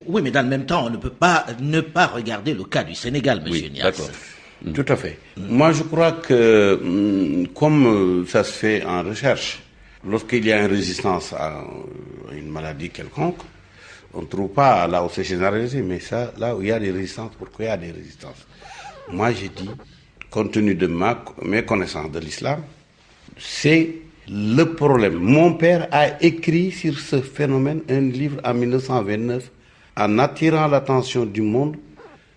Oui, mais dans le même temps, on ne peut pas ne pas regarder le cas du Sénégal, monsieur Niasse. D'accord. Tout à fait. Moi, je crois que, comme ça se fait en recherche, lorsqu'il y a une résistance à une maladie quelconque, on ne trouve pas là où c'est généralisé, mais ça, là où il y a des résistances, pourquoi il y a des résistances? Moi, j'ai dit, compte tenu de mes connaissances de l'islam, c'est le problème. Mon père a écrit sur ce phénomène un livre en 1929 en attirant l'attention du monde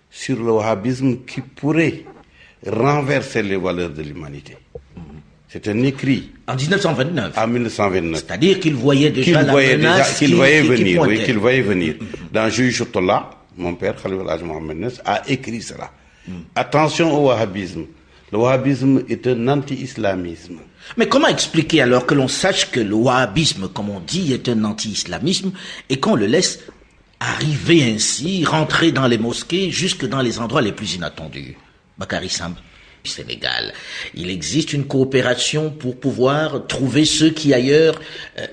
sur le wahhabisme qui pourrait renverser les valeurs de l'humanité. C'est un écrit. En 1929. En 1929. C'est-à-dire qu'il voyait déjà la menace qu'il voyait venir, oui, qu'il voyait venir. Dans Juge-Chotollah, mon père, Khalifa El Hadj Mohamed Niasse, a écrit cela. Attention au wahhabisme. Le wahhabisme est un anti-islamisme. Mais comment expliquer alors que l'on sache que le wahhabisme, comme on dit, est un anti-islamisme et qu'on le laisse arriver ainsi, rentrer dans les mosquées, jusque dans les endroits les plus inattendus? Bakary Samb, Sénégal, il existe une coopération pour pouvoir trouver ceux qui ailleurs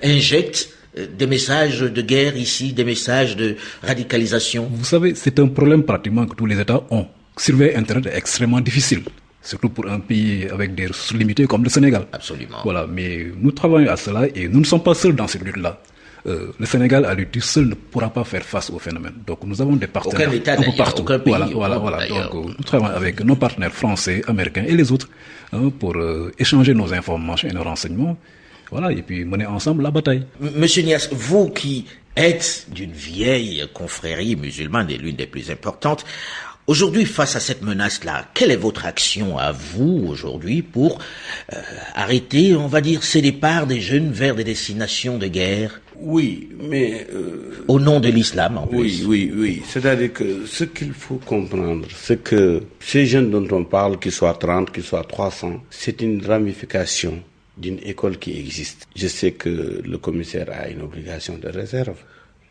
injectent des messages de guerre ici, des messages de radicalisation. Vous savez, c'est un problème pratiquement que tous les États ont. Surveiller Internet est extrêmement difficile, surtout pour un pays avec des ressources limitées comme le Sénégal. Absolument. Voilà, mais nous travaillons à cela et nous ne sommes pas seuls dans cette lutte-là. Le Sénégal, à lui tout seul, ne pourra pas faire face au phénomène. Donc nous avons des partenaires aucun État, un peu partout. Aucun pays, voilà. Donc nous travaillons avec nos partenaires français, américains et les autres pour échanger nos informations et nos renseignements. Voilà, et puis mener ensemble la bataille. Monsieur Niasse, vous qui êtes d'une vieille confrérie musulmane et l'une des plus importantes, aujourd'hui, face à cette menace-là, quelle est votre action à vous aujourd'hui pour arrêter, on va dire, ces départs des jeunes vers des destinations de guerre? Oui, mais... au nom de l'islam, en plus. Oui. C'est-à-dire que ce qu'il faut comprendre, c'est que ces jeunes dont on parle, qu'ils soient 30, qu'ils soient 300, c'est une ramification d'une école qui existe. Je sais que le commissaire a une obligation de réserve.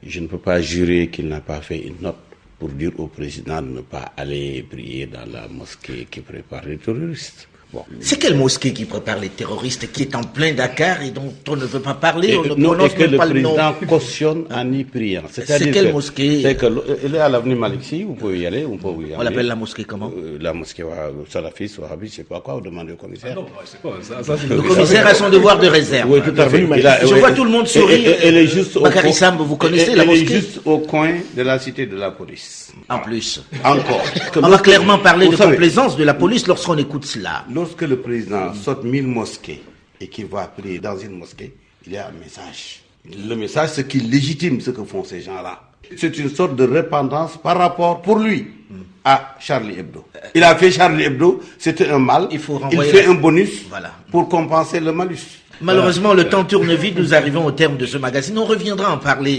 Je ne peux pas jurer qu'il n'a pas fait une note pour dire au président de ne pas aller prier dans la mosquée qui prépare les terroristes. Bon. C'est quelle mosquée qui prépare les terroristes, qui est en plein Dakar et dont on ne veut pas parler, on ne non, prononce et que même le pas le nom. président cautionne en y priant. C'est quelle mosquée? C'est que elle est à l'avenue Maliksi, vous pouvez y aller, on peut y aller. On l'appelle la mosquée comment? La mosquée salafiste, wahhabiste, je sais pas quoi, vous demandez au commissaire. Non, c'est pas ça. Le commissaire a son devoir de réserve. Oui, tout à fait. Je vois tout le monde sourire. Elle est juste Bakary Samb, vous connaissez la mosquée? Elle est juste au coin de la cité de la police. En plus. Encore. On va clairement parler de complaisance de la police lorsqu'on écoute cela. Lorsque le président saute 1000 mosquées et qu'il va prier dans une mosquée, il y a un message. Le message, c'est qu'il légitime ce que font ces gens-là. C'est une sorte de repentance par rapport, pour lui, à Charlie Hebdo. Il a fait Charlie Hebdo, c'était un mal. Il fait un bonus pour compenser le malus. Malheureusement, le temps tourne vite. Nous arrivons au terme de ce magazine. On reviendra en parler.